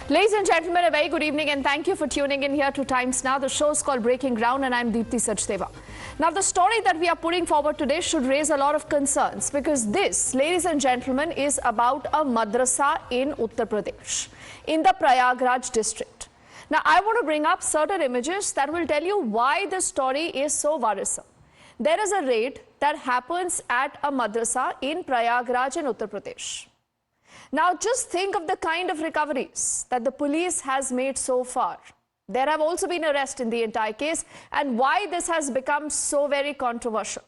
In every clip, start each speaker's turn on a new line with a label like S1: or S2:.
S1: Ladies and gentlemen, a very good evening and thank you for tuning in here to Times Now. The show is called Breaking Ground and I'm Deepthi Sachdeva. Now, the story that we are putting forward today should raise a lot of concerns because this, ladies and gentlemen, is about a madrasa in Uttar Pradesh, in the Prayagraj district. Now, I want to bring up certain images that will tell you why this story is so worrisome. There is a raid that happens at a madrasa in Prayagraj in Uttar Pradesh. Now, just think of the kind of recoveries that the police has made so far. There have also been arrests in the entire case, and why this has become so very controversial.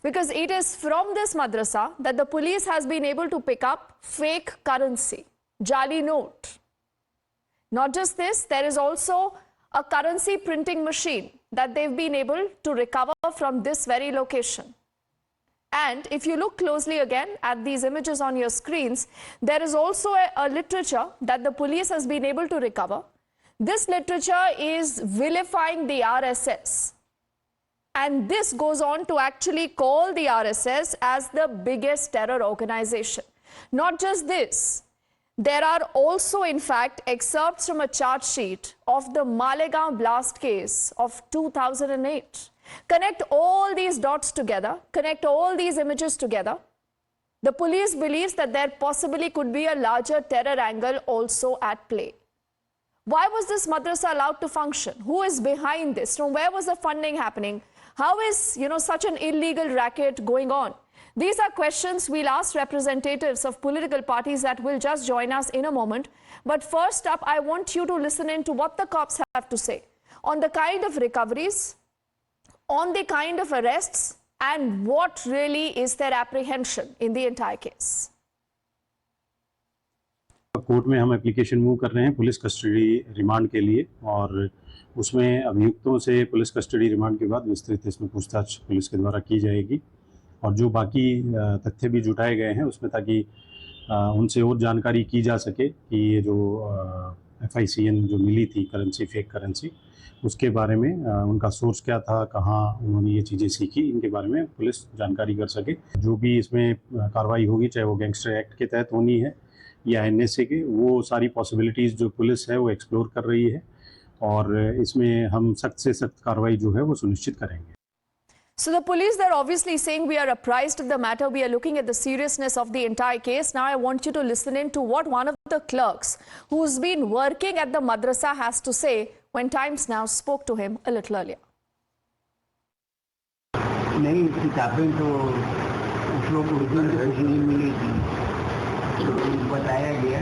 S1: Because it is from this madrasa that the police has been able to pick up fake currency, jali note. Not just this, there is also a currency printing machine that they've been able to recover from this very location. And if you look closely again at these images on your screens, there is also a literature that the police has been able to recover. This literature is vilifying the RSS. And this goes on to actually call the RSS as the biggest terror organization. Not just this, there are also, in fact, excerpts from a charge sheet of the Malegaon blast case of 2008. Connect all these dots together, connect all these images together. The police believes that there possibly could be a larger terror angle also at play. Why was this madrasa allowed to function? Who is behind this? From where was the funding happening? How is, such an illegal racket going on? These are questions we'll ask representatives of political parties that will just join us in a moment. But first up, I want you to listen in to what the cops have to say on the kind of recoveries, on the kind of arrests, and what really is their apprehension in the entire case.
S2: Court में हम application move कर रहे हैं police custody remand के लिए, और उसमें अभियुक्तों से पुलिस कस्टडी रिमांड के बाद विस्तृत इसमें पूछताछ पुलिस के द्वारा की जाएगी, और जो बाकी तथ्य भी जुटाए गए हैं उसमें, ताकि उनसे और जानकारी की जा सके कि ये जो FICN जो मिली थी करेंसी, फेक करेंसी, उसके बारे में उनका सोर्स क्या था, कहाँ उन्होंने ये चीज़ें सीखी, इनके बारे में पुलिस जानकारी कर सके। जो भी इसमें कार्रवाई होगी, चाहे वो गैंगस्टर एक्ट के तहत होनी है या NSA के, वो सारी पॉसिबिलिटीज़ जो पुलिस है वो एक्सप्लोर कर रही है, और इसमें हम सख्त से सख्त कार्रवाई जो है वो सुनिश्चित करेंगे।
S1: So the police, they're obviously saying we are apprised of the matter. We are looking at the seriousness of the entire case. Now I want you to listen in to what one of the clerks who's been working at the madrasa has to say when Times Now spoke to him a little earlier.
S3: नहीं, किताबें तो उस लोग उस दिन कुछ नहीं मिली थी, तो बताया गया।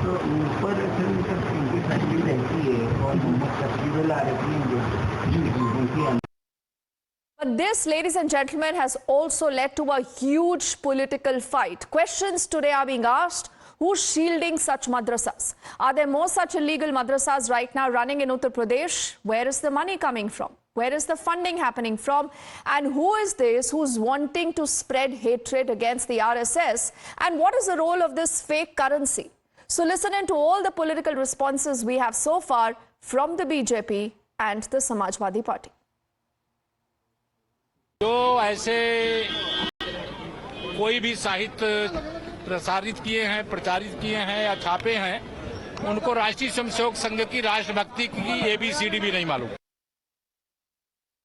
S3: तो ऊपर इनकी फैमिली रहती है और मोहम्मद तकरीबल आ रही है।
S1: But this, ladies and gentlemen, has also led to a huge political fight. Questions today are being asked. Who's shielding such madrasas? Are there more such illegal madrasas right now running in Uttar Pradesh? Where is the money coming from? Where is the funding happening from? And who is this who's wanting to spread hatred against the RSS? And what is the role of this fake currency? So listen in to all the political responses we have so far from the BJP and the Samajwadi Party.
S4: जो ऐसे कोई भी साहित्य प्रसारित किए हैं, प्रचारित किए हैं या छापे हैं, उनको राष्ट्रीय स्वयंसेवक संघ की राष्ट्रभक्ति की ABCD भी नहीं मालूम।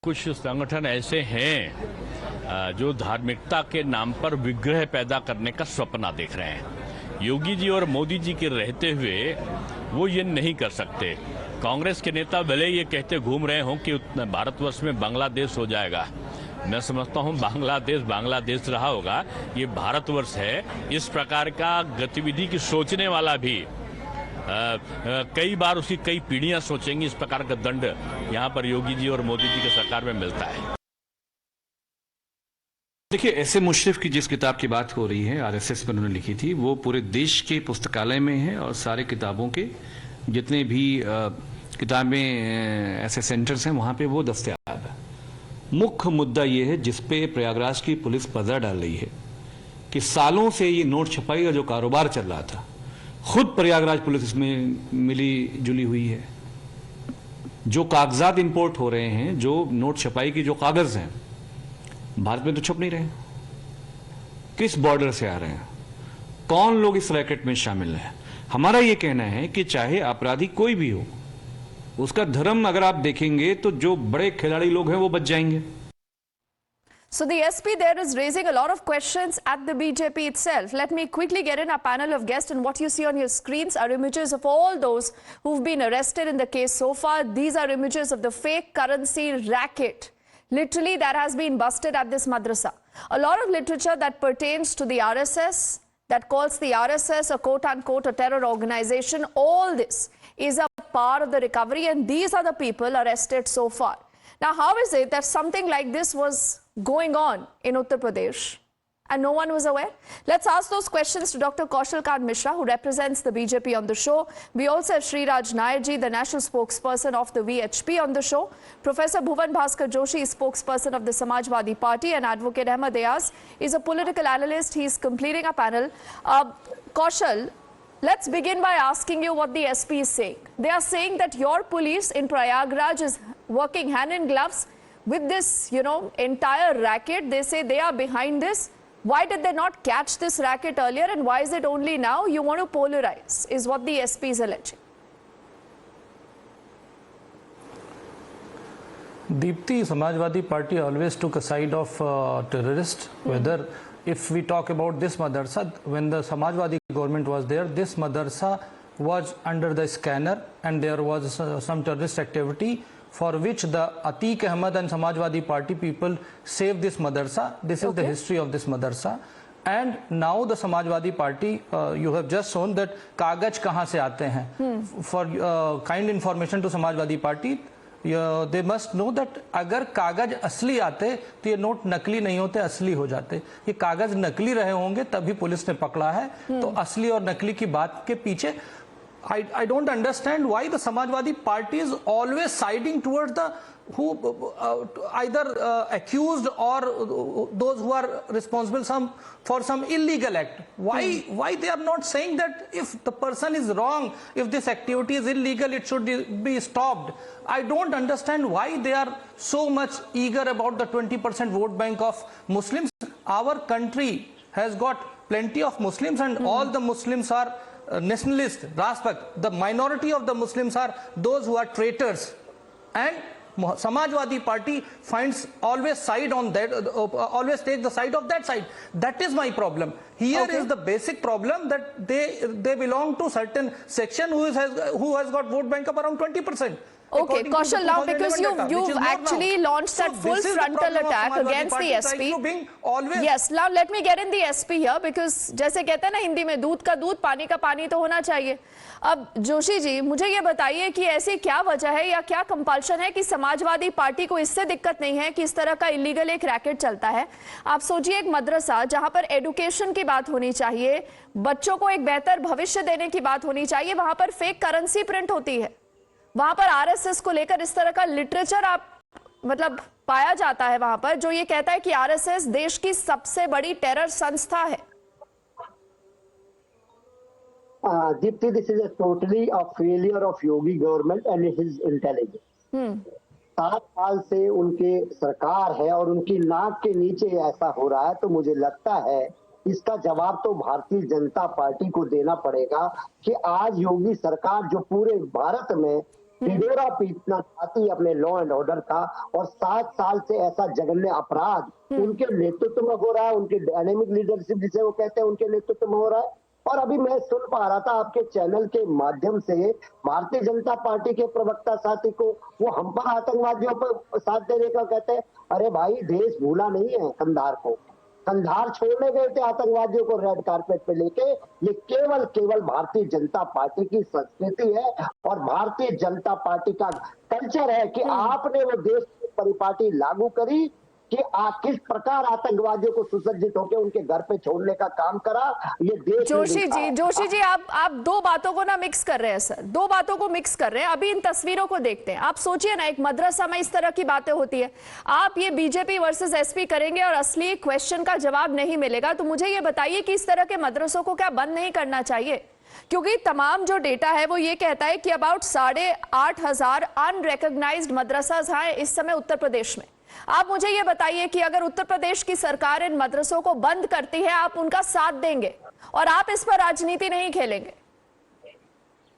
S5: कुछ संगठन ऐसे हैं जो धार्मिकता के नाम पर विग्रह पैदा करने का सपना देख रहे हैं। योगी जी और मोदी जी के रहते हुए वो ये नहीं कर सकते। कांग्रेस के नेता भले ये कहते घूम रहे हों कि भारतवर्ष में बांग्लादेश हो जाएगा, मैं समझता हूं बांग्लादेश रहा होगा, ये भारतवर्ष है। इस प्रकार का गतिविधि की सोचने वाला भी कई बार उसकी कई पीढ़ियां सोचेंगी। इस प्रकार का दंड यहां पर योगी जी और मोदी जी की सरकार में मिलता है।
S6: देखिए, ऐसे मुशर्रफ की जिस किताब की बात हो रही है, RSS पर उन्होंने लिखी थी, वो पूरे देश के पुस्तकालय में है, और सारे किताबों के जितने भी किताबें ऐसे सेंटर्स हैं वहां पे वो दस्तयाब है। मुख्य मुद्दा ये है जिसपे प्रयागराज की पुलिस पर्दा डाल रही है कि सालों से ये नोट छपाई का जो कारोबार चल रहा था, खुद प्रयागराज पुलिस इसमें मिली जुली हुई है। जो कागजात इंपोर्ट हो रहे हैं, जो नोट छपाई की जो कागज हैं, भारत में तो छप नहीं रहे। किस बॉर्डर से आ रहे हैं, कौन लोग इस रैकेट में शामिल हैं, हमारा ये कहना है कि चाहे अपराधी कोई भी हो, उसका धर्म अगर आप देखेंगे तो जो बड़े खिलाड़ी लोग हैं वो बच जाएंगे।
S1: So the SP there is raising a lot of questions at the BJP itself. Let me quickly get in our panel of guests, and what you see on your screens are images of all those who've been arrested in the case so far. These are images of the fake currency racket. Literally, that has been busted at this madrasa. A lot of literature that pertains to the RSS, that calls the RSS a quote-unquote a terror organization. All this is a part of the recovery, and these are the people arrested so far. Now, how is it that something like this was going on in Uttar Pradesh and no one was aware? Let's ask those questions to Dr. Kaushal Kant Mishra, who represents the BJP on the show. We also have Sriraj Nairji, the national spokesperson of the VHP on the show. Professor Bhuvan Bhaskar Joshi is spokesperson of the Samajwadi Party, and Advocate Ahmed Ayaz is a political analyst. He is completing a panel. Kaushal, let's begin by asking you what the SP is saying. They are saying that your police in Prayagraj is working hand in gloves with this, entire racket. They say they are behind this. Why did they not catch this racket earlier, and why is it only now you want to polarize, is what the SP is alleging.
S7: Deepti, Samajwadi Party always took a side of terrorists, whether if we talk about this madrasa, when the Samajwadi government was there, this madrasa was under the scanner and there was some terrorist activity for which the Atiq Ahmed and Samajwadi Party people saved this madrasa. This is the history of this madrasa. And now the Samajwadi Party, you have just shown that kagaj kahan se aate hain. For kind information to Samajwadi Party, they must know that अगर कागज असली आते तो ये note नकली नहीं होते, असली हो जाते। ये कागज नकली रहे होंगे तभी पुलिस ने पकड़ा है। तो असली और नकली की बात के पीछे I don't understand why the Samajwadi Party is always siding towards the either accused or those who are responsible for some illegal act. Why they are not saying that if the person is wrong, if this activity is illegal, it should be stopped. I don't understand why they are so much eager about the 20% vote bank of Muslims. Our country has got plenty of Muslims, and all the Muslims are nationalist, Rashtrapak. The minority of the Muslims are those who are traitors, and Samajwadi Party finds always side on that, always take the side of that side. That is my problem. Here is the basic problem, that they belong to certain section who has got vote bank of around 20%.
S1: Okay, Kaushal, now because you've actually launched that full frontal attack against the SP. Yes, now let me get in the SP here, because जैसे कहते हैं ना हिंदी में, दूध का दूध पानी का पानी तो होना चाहिए। अब जोशी जी, मुझे ये बताइए कि ऐसी क्या वजह है या क्या कंपल्शन है कि समाजवादी पार्टी को इससे दिक्कत नहीं है कि इस तरह का इलीगल एक रैकेट चलता है। आप सोचिए, एक मदरसा जहां पर एडुकेशन की बात होनी चाहिए, बच्चों को एक बेहतर भविष्य देने की बात होनी चाहिए, वहां पर फेक करेंसी प्रिंट होती है। वहां पर आरएसएस को लेकर इस तरह का लिटरेचर पाया जाता है वहां पर, जो ये कहता है कि आरएसएस देश की सबसे बड़ी टेरर संस्था है।
S8: Deepti, this is a totally a failure of Yogi government and his intelligence. 7 साल से उनके सरकार है और उनकी नाक के नीचे ऐसा हो रहा है, तो मुझे लगता है इसका जवाब तो भारतीय जनता पार्टी को देना पड़ेगा कि आज योगी सरकार जो पूरे भारत में ढिढोरा पीटना चाहती है अपने लॉ एंड ऑर्डर का, और 7 साल से ऐसा जघन्य अपराध उनके नेतृत्व में हो रहा है, उनके डायनेमिक लीडरशिप जिसे वो कहते हैं उनके नेतृत्व में हो रहा है। और अभी मैं सुन पा रहा था आपके चैनल के माध्यम से भारतीय जनता पार्टी के प्रवक्ता साथी को, वो हम पर आतंकवादियों पर साथ देने का कहते हैं। अरे भाई, देश भूला नहीं है कंधार को, कंधार छोड़ने गए थे आतंकवादियों को रेड कारपेट पे लेके। ये केवल भारतीय जनता पार्टी की संस्कृति है और भारतीय जनता पार्टी का कल्चर है कि आपने वो देश की परिपाटी लागू करी कि किस प्रकार आतंकवादियों को सुसज्जित होकर उनके घर पे छोड़ने का काम करा। ये देश
S1: जोशी जी आप दो बातों को ना मिक्स कर रहे हैं सर, दो बातों को मिक्स कर रहे हैं। अभी इन तस्वीरों को देखते हैं। आप सोचिए ना, एक मदरसा में इस तरह की बातें होती है, आप ये बीजेपी वर्सेस एसपी करेंगे और असली क्वेश्चन का जवाब नहीं मिलेगा। तो मुझे ये बताइए कि इस तरह के मदरसों को क्या बंद नहीं करना चाहिए? क्योंकि तमाम जो डेटा है वो ये कहता है कि अबाउट 8,500 अनरिकॉग्नाइज्ड मदरसाज हैं इस समय उत्तर प्रदेश में। आप मुझे ये बताइए कि अगर उत्तर प्रदेश की सरकार इन मदरसों को बंद करती है, आप उनका साथ देंगे और आप इस पर राजनीति नहीं खेलेंगे?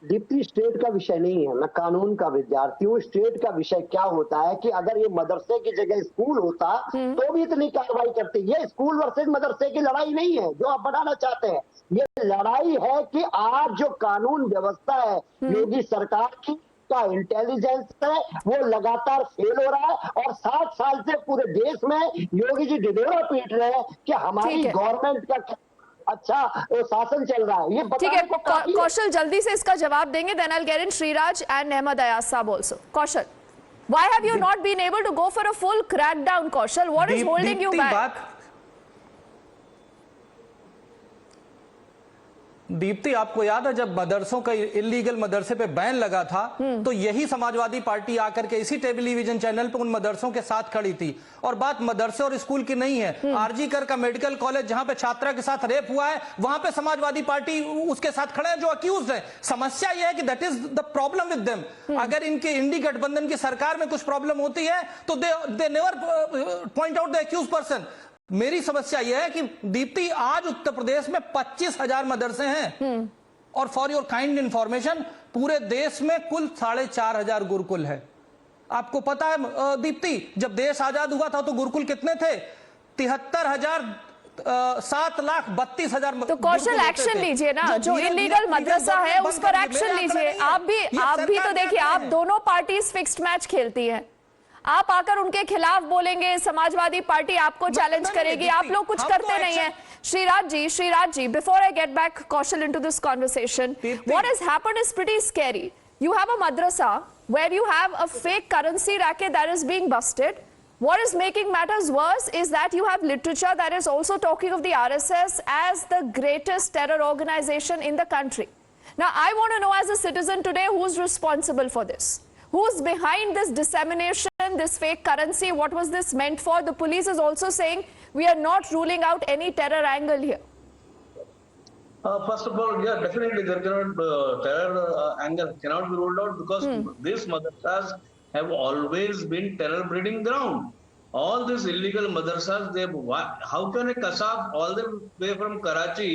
S8: दीप्ति स्टेट का विषय नहीं है, मैं कानून का विद्यार्थी हूँ। स्टेट का विषय क्या होता है कि अगर ये मदरसे की जगह स्कूल होता तो भी इतनी कार्रवाई करती। ये स्कूल वर्सेज मदरसे की लड़ाई नहीं है जो आप बनाना चाहते हैं, ये लड़ाई है कि आज जो कानून व्यवस्था है योगी सरकार की का इंटेलिजेंस है वो लगातार फेल हो रहा है, और 60 साल से पूरे देश में योगी जी ढिढोरा पीट रहे हैं कि हमारी
S1: ठीक है।
S8: गवर्नमेंट का अच्छा वो शासन चल रहा है। ये
S1: ठीक है,
S8: बताने को काफी है।
S1: कौशल जल्दी से इसका जवाब देंगे, then I get in Shriraj and Ahmad Ayaz साहब also. Kaushal, why have you not been able to go for a full crackdown, Kaushal? What is holding you back?
S7: Deepti, आपको याद है जब मदरसों का इलीगल मदरसे पे बैन लगा था तो यही समाजवादी पार्टी आकर के इसी टेलीविजन चैनल पे उन मदरसों के साथ खड़ी थी। और बात मदरसे और स्कूल की नहीं है, आरजी कर का मेडिकल कॉलेज जहां पे छात्रा के साथ रेप हुआ है वहां पे समाजवादी पार्टी उसके साथ खड़े हैं जो अक्यूज है। समस्या यह है कि that is the problem with them. अगर इनके इंडी गठबंधन की सरकार में कुछ प्रॉब्लम होती है तो they never point out the accuse person. मेरी समस्या यह है कि दीप्ति आज उत्तर प्रदेश में 25,000 मदरसे हैं और फॉर योर काइंड इंफॉर्मेशन पूरे देश में कुल 4,500 गुरुकुल है। आपको पता है दीप्ति, जब देश आजाद हुआ था तो गुरुकुल कितने थे? 73,000 7,32,000।
S1: तो कौशल एक्शन लीजिए ना, जो इलीगल मदरसा है उस पर एक्शन लीजिए। आप भी तो देखिए, आप दोनों पार्टीज फिक्स्ड मैच खेलती हैं। आप आकर उनके खिलाफ बोलेंगे, समाजवादी पार्टी आपको चैलेंज करेगी, आप लोग कुछ करते नहीं है। श्रीराज जी, before I get back Kaushal into this conversation, what has happened is pretty scary. You have a madrasa where you have a fake currency racket that is being busted. What is making matters worse is that you have literature that is also talking of the RSS as the greatest terror organization in the country. Now, I want to know as a citizen today, who's responsible for this? Who's behind this dissemination, this fake currency? What was this meant for? The police is also saying we are not ruling out any terror angle here.
S9: First of all, yeah, definitely there cannot terror angle cannot be ruled out because these madrasas have always been terror breeding ground. All these illegal madrasas, how can a kasab all the way from Karachi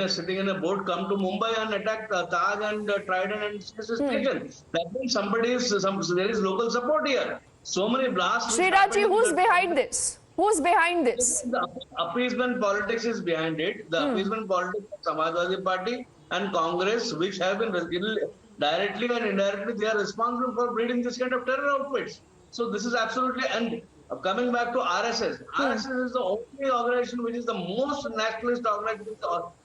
S9: sitting in a boat come to Mumbai and attack Taj and Trident and station? That means there is local support here. So many blasts.
S1: Sriraj ji, who's behind this? Who's behind this?
S9: The appeasement politics is behind it. The appeasement politics of Samajwadi Party and Congress, which have been directly and indirectly, they are responsible for breeding this kind of terror outfits. So this is absolutely, and coming back to RSS, RSS is the only organization which is the most nationalist organization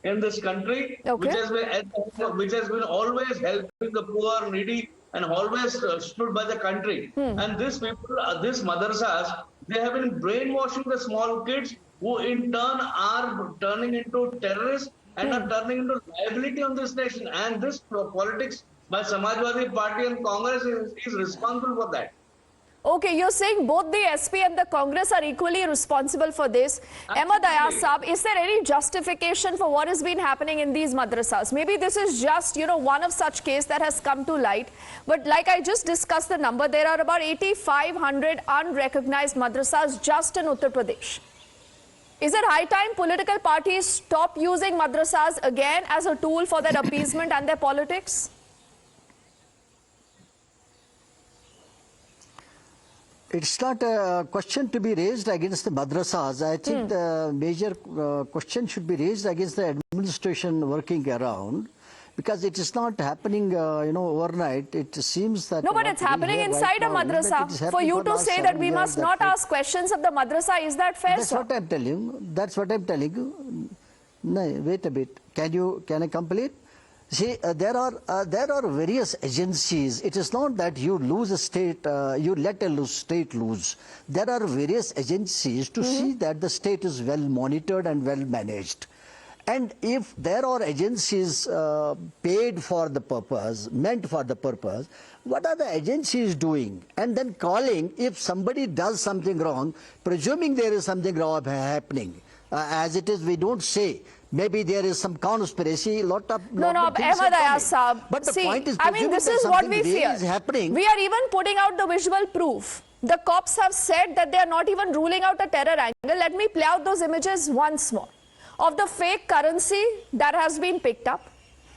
S9: in this country, which has been always helping the poor, needy, and always stood by the country. And these people, these madrasas, they have been brainwashing the small kids, who in turn are turning into terrorists and are turning into liability on this nation. And this politics by Samajwadi Party and Congress is responsible for that.
S1: Okay, you're saying both the SP and the Congress are equally responsible for this. Ahmad Ayaz Saab, is there any justification for what has been happening in these madrasas? Maybe this is just, one of such case that has come to light. But like I just discussed the number, there are about 8,500 unrecognized madrasas just in Uttar Pradesh. Is it high time political parties stop using madrasas again as a tool for their appeasement and their politics?
S10: It's not a question to be raised against the madrasas. I think the major question should be raised against the administration working around, because it is not happening, overnight. It seems that...
S1: No, but it's happening inside a madrasa. For you to say that we must not ask questions of the madrasa, is that fair,
S10: That's
S1: sir?
S10: what I'm telling you. That's what I'm telling you. No, wait a bit. Can I complete? See, there are various agencies. It is not that you lose a state, you let a state lose. There are various agencies to see that the state is well monitored and well managed. And if there are agencies paid for the purpose, meant for the purpose, what are the agencies doing? And then calling, if somebody does something wrong, presuming there is something wrong happening. As it is, we don't say. Maybe there is some conspiracy, lot of
S1: Ahmad Ayaz Saab.
S10: But the point is,
S1: this is what we fear.
S10: Happening.
S1: We are even putting out the visual proof. The cops have said that they are not even ruling out a terror angle. Let me play out those images once more of the fake currency that has been picked up.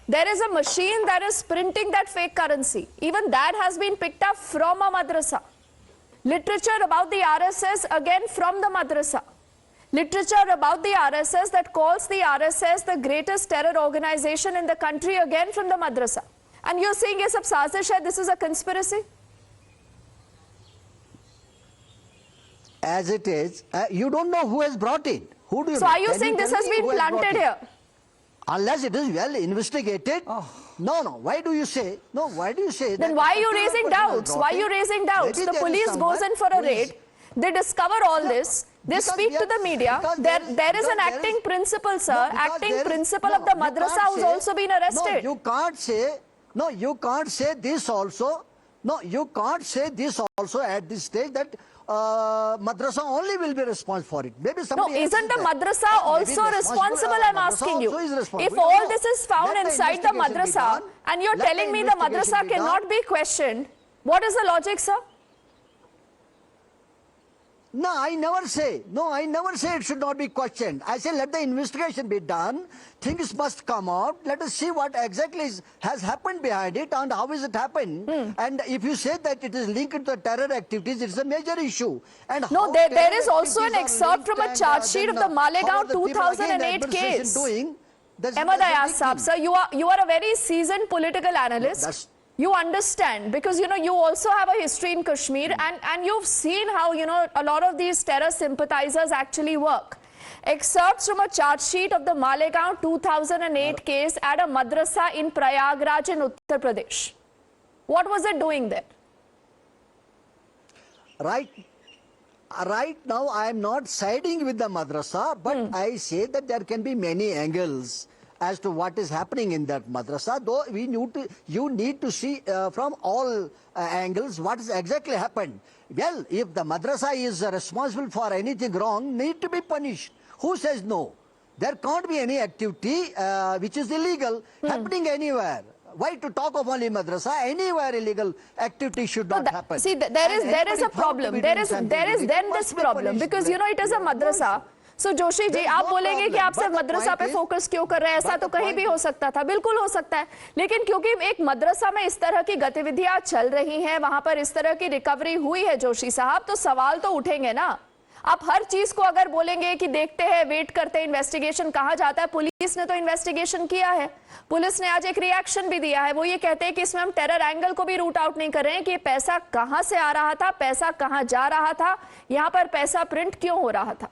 S1: There is a machine that is printing that fake currency. Even that has been picked up from a madrasa. Literature about the RSS again from the madrasa. Literature about the RSS that calls the RSS the greatest terror organization in the country again from the madrasa. And you're saying ये सब साजिश है, this is a conspiracy?
S10: As it is, you don't know who has brought it. Who do you
S1: So
S10: know?
S1: are you
S10: Can
S1: saying this
S10: tell
S1: has
S10: me
S1: been
S10: who brought
S1: planted
S10: it?
S1: here?
S10: Unless it is well investigated. No. Why do you say? No. Why do you say?
S1: Then
S10: that
S1: why
S10: a
S1: are you
S10: particular
S1: raising
S10: person has
S1: doubts?
S10: brought
S1: Why are
S10: it?
S1: you raising doubts?
S10: Maybe
S1: The
S10: there is
S1: police goes
S10: someone
S1: in for a
S10: who is-
S1: raid. They discover all this. They
S10: Because
S1: speak
S10: we
S1: to
S10: are-
S1: the media.
S10: because
S1: There is
S10: because
S1: an
S10: there
S1: acting
S10: is-
S1: principal, sir.
S10: No, because
S1: Acting
S10: there is-
S1: principal
S10: no,
S1: of the
S10: you
S1: madrasa
S10: can't
S1: who's
S10: say-
S1: also been arrested.
S10: No, you can't say. No, you can't say this also. No, you can't say this also at this stage that madrasa only will be responsible for it. Maybe
S1: No,
S10: somebody else
S1: isn't
S10: is
S1: the
S10: there.
S1: madrasa
S10: Maybe
S1: also responsible? I'm
S10: madrasa
S1: asking you.
S10: also is responsible.
S1: If
S10: We don't
S1: all
S10: know.
S1: this is found
S10: Let the
S1: inside the
S10: investigation be
S1: madrasa
S10: done.
S1: and you're
S10: Let
S1: telling
S10: the
S1: me the
S10: investigation
S1: madrasa
S10: be done.
S1: cannot be questioned, what is the logic, sir?
S10: No, I never say. No, I never say it should not be questioned. I say let the investigation be done. Things must come out. Let us see what exactly has happened behind it and how is it happened. And if you say that it is linked to terror activities, it's a major issue. And
S1: No,
S10: how
S1: there
S10: terror
S1: is also an
S10: activities are
S1: excerpt from a
S10: linked
S1: charge
S10: and,
S1: sheet of
S10: then,
S1: the Malegaon
S10: how are the people against the
S1: 2008
S10: administration
S1: case.
S10: doing? That's
S1: Ahmad
S10: a big
S1: Ayaz Saab,
S10: thing.
S1: sir, you are a very seasoned political analyst.
S10: That's-
S1: You understand because you also have a history in Kashmir and you've seen how a lot of these terror sympathizers actually work. Excerpts from a charge sheet of the Malegaon 2008 case at a madrasa in Prayagraj in Uttar Pradesh. What was it doing there?
S10: Right now, I am not siding with the madrasa, but I say that there can be many angles as to what is happening in that madrasa. Though you need to see from all angles what has exactly happened. Well, if the madrasa is responsible for anything wrong, need to be punished. Who says no? There can't be any activity which is illegal happening anywhere. Why to talk of only madrasa? Anywhere illegal activity should not happen.
S1: See, there is
S10: And
S1: a
S10: anybody found to
S1: problem.
S10: be
S1: There
S10: doing
S1: is
S10: something
S1: then
S10: illegal
S1: this
S10: must be
S1: problem
S10: punished.
S1: because it is a madrasa. So Joshi ji
S10: There is
S1: आप
S10: no
S1: बोलेंगे कि
S10: problem.
S1: आप सिर्फ
S10: But the
S1: Madrasa
S10: point
S1: पे
S10: is-
S1: focus क्यों कर रहे हैं? ऐसा
S10: but
S1: तो
S10: the
S1: कहीं
S10: point
S1: भी हो सकता था, बिल्कुल हो सकता है, लेकिन क्योंकि एक मदरसा में इस तरह की गतिविधियां चल रही हैं, वहां पर इस तरह की रिकवरी हुई है जोशी साहब, तो सवाल तो उठेंगे ना। आप हर चीज को अगर बोलेंगे कि देखते हैं, वेट करते हैं, इन्वेस्टिगेशन कहाँ जाता है, पुलिस ने तो इन्वेस्टिगेशन किया है, पुलिस ने आज एक रिएक्शन भी दिया है, वो ये कहते हैं कि इसमें हम टेरर एंगल को भी रूट आउट नहीं कर रहे हैं कि पैसा कहां से आ रहा था, पैसा कहां जा रहा था, यहां पर पैसा प्रिंट क्यों हो रहा था।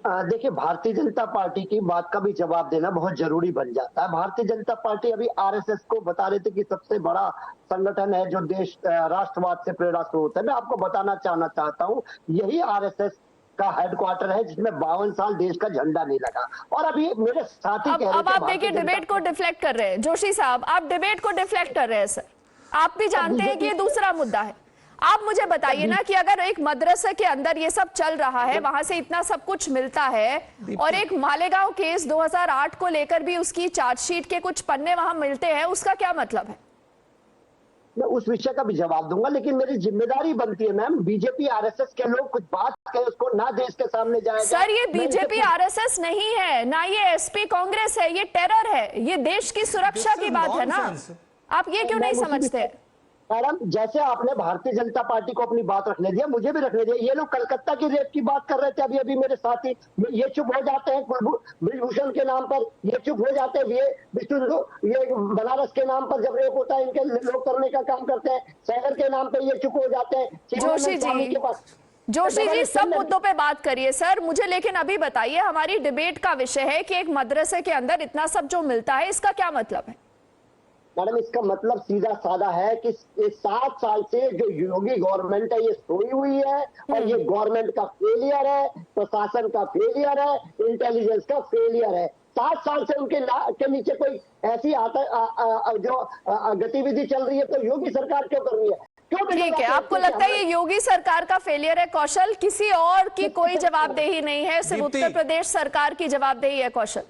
S8: देखिए, भारतीय जनता पार्टी की बात का भी जवाब देना बहुत जरूरी बन जाता है। भारतीय जनता पार्टी अभी आरएसएस को बता रहे थे कि सबसे बड़ा संगठन है जो देश राष्ट्रवाद से प्रेरणा स्रोत है। मैं आपको बताना चाहता हूं, यही आरएसएस का हेडक्वार्टर है जिसमें 52 साल देश का झंडा नहीं लगा। और अभी मेरे साथी कह रहे थे,
S1: अब आप देखिए डिबेट को डिफ्लेक्ट कर रहे हैं जोशी साहब, आप डिबेट को डिफ्लेक्ट कर रहे हैं सर। आप भी जानते हैं कि ये दूसरा मुद्दा है। आप मुझे बताइए ना कि अगर एक मदरसे के अंदर ये सब चल रहा है, वहां से इतना सब कुछ मिलता है, और एक मालेगांव केस 2008 को लेकर भी उसकी चार्जशीट के कुछ पन्ने वहां मिलते हैं, उसका क्या मतलब है?
S8: मैं उस विषय का भी जवाब दूंगा, लेकिन मेरी जिम्मेदारी बनती है मैम, बीजेपी आरएसएस के लोग कुछ बात कहें उसको ना देश के सामने जाएगा।
S1: सर ये बीजेपी आरएसएस नहीं है, ना ये एसपी कांग्रेस है, ये टेरर है, ये देश की सुरक्षा की बात है ना। आप ये क्यों नहीं समझते?
S8: मैडम, जैसे आपने भारतीय जनता पार्टी को अपनी बात रखने दिया, मुझे भी रखने दिया। ये लोग कलकत्ता की रेप की बात कर रहे थे अभी मेरे साथी, ये चुप हो जाते हैं ब्रिजभूषण के नाम पर, ये चुप हो जाते हैं, ये बनारस के नाम पर जब रेप होता है इनके लोग करने का काम करते हैं, शहर के नाम पर ये चुप हो जाते हैं।
S1: जोशी जी सब मुद्दों पे बात करिए सर, मुझे लेकिन अभी बताइए, हमारी डिबेट का विषय है कि एक मदरसे के अंदर इतना सब जो मिलता है, इसका क्या मतलब है?
S8: मैडम, इसका मतलब सीधा साधा है कि 7 साल से जो योगी गवर्नमेंट है ये सोई हुई है, और ये गवर्नमेंट का फेलियर है, प्रशासन का फेलियर है, इंटेलिजेंस का फेलियर है। 7 साल से उनके के नीचे कोई ऐसी जो गतिविधि चल रही है, तो योगी सरकार क्यों कर रही है?
S1: ठीक है, आपको लगता है ये योगी सरकार का फेलियर है कौशल, किसी और की कोई जवाबदेही नहीं है, सिर्फ उत्तर प्रदेश सरकार की जवाबदेही है कौशल?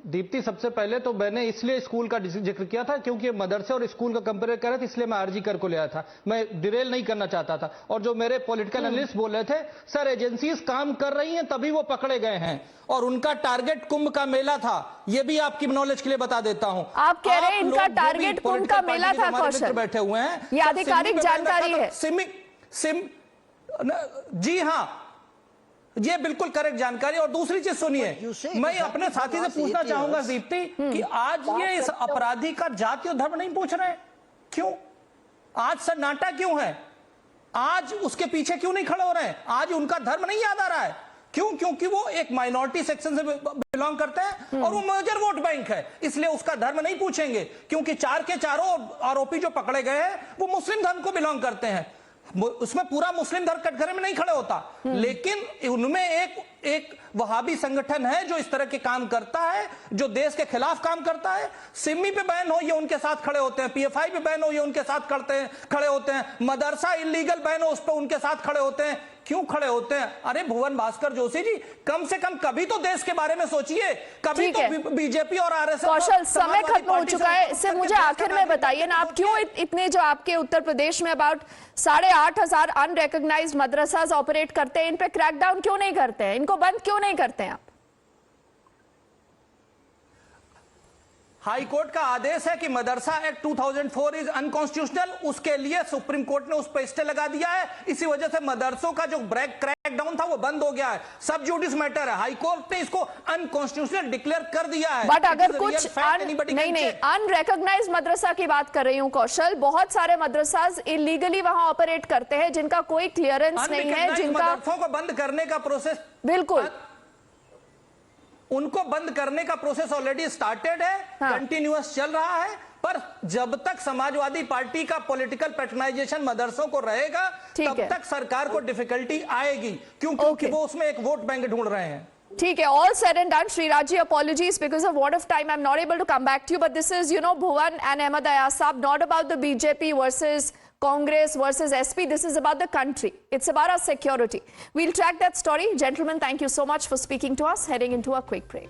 S7: दीप्ति, सबसे पहले तो मैंने इसलिए स्कूल का जिक्र किया था क्योंकि मदरसे और स्कूल का कंपेयर कर रहे थे, इसलिए मैं आरजी कर को ले आया था। मैं डिरेल नहीं करना चाहता था। और जो मेरे पॉलिटिकल एनालिस्ट बोल रहे थे, सर एजेंसीज काम कर रही हैं तभी वो पकड़े गए हैं, और उनका टारगेट कुंभ का मेला था। ये भी आपकी नॉलेज के लिए बता देता हूं।
S1: आप कह रहे हैं इनका टारगेट कुंभ का मेला था कौशल?
S7: बैठे हुए हैं,
S1: ये आधिकारिक जानकारी है।
S7: जी हाँ, ये बिल्कुल करेक्ट जानकारी। और दूसरी चीज सुनिए, मैं अपने साथी से पूछना चाहूंगा दीप्ति कि आज ये इस अपराधी का जाति और धर्म नहीं पूछ रहे, क्यों? आज सन्नाटा क्यों है? आज उसके पीछे क्यों नहीं खड़े हो रहे हैं? आज उनका धर्म नहीं याद आ रहा है, क्यों? क्योंकि वो एक माइनॉरिटी सेक्शन से बिलोंग करते हैं और वो मेजर वोट बैंक है, इसलिए उसका धर्म नहीं पूछेंगे। क्योंकि चार के चारों आरोपी जो पकड़े गए हैं वो मुस्लिम धर्म को बिलोंग करते हैं, उसमें पूरा मुस्लिम धर्म कटघरे में नहीं खड़े होता। लेकिन उनमें एक वहाबी संगठन है जो इस तरह के काम करता है, जो देश के खिलाफ काम करता है। सिमी पे बैन हो ये उनके साथ खड़े होते हैं, पीएफआई पे बैन हो ये उनके साथ खड़े होते हैं, मदरसा इलीगल बैन हो उस पर उनके साथ खड़े होते हैं। क्यों खड़े होते हैं? अरे भुवन भास्कर जोशी जी, कम से कम कभी तो देश के बारे में सोचिए, कभी तो बीजेपी और आरएसएस।
S1: कौशल, समय खत्म हो चुका है। इससे मुझे आखिर में बताइए ना, आप क्यों इतने, जो आपके उत्तर प्रदेश में अबाउट 8,500 अनरिकॉग्नाइज्ड मदरसास ऑपरेट करते हैं, इन पे क्रैकडाउन क्यों नहीं करते हैं? इनको बंद क्यों नहीं करते हैं आप?
S7: हाई कोर्ट का आदेश है कि मदरसा एक्ट 2004 इज अनकॉन्स्टिट्यूशनल, उसके लिए सुप्रीम कोर्ट ने उस पर स्टे लगा दिया है। इसी वजह से मदरसों का जो क्रैकडाउन था वो बंद हो गया है। सब जुडिस मैटर है, हाई कोर्ट ने इसको अनकॉन्स्टिट्यूशनल डिक्लेयर कर दिया है।
S1: बट अगर कुछ नहीं अनरिकॉग्नाइज्ड मदरसा की बात कर रही हूं कौशल, बहुत सारे मदरसाज इलीगली वहां ऑपरेट करते हैं जिनका कोई क्लियरेंस नहीं है, जिनका
S7: मदरसों को बंद करने का प्रोसेस,
S1: बिल्कुल
S7: उनको बंद करने का प्रोसेस ऑलरेडी स्टार्टेड है, कंटिन्यूअस चल रहा है। पर जब तक समाजवादी पार्टी का पॉलिटिकल पैट्रनाइजेशन मदरसों को रहेगा, तब तक सरकार को डिफिकल्टी आएगी, क्योंकि वो उसमें एक वोट बैंक ढूंढ रहे हैं।
S1: ठीक है, all said and done. Sriraji, apologies because of want of time. I'm not able to come back to you, but this is, Bhuvan and Ahmed Ayaz Saab, not about the BJP versus Congress versus SP. This is about the country. It's about our security. We'll track that story. Gentlemen, thank you so much for speaking to us. Heading into a quick break.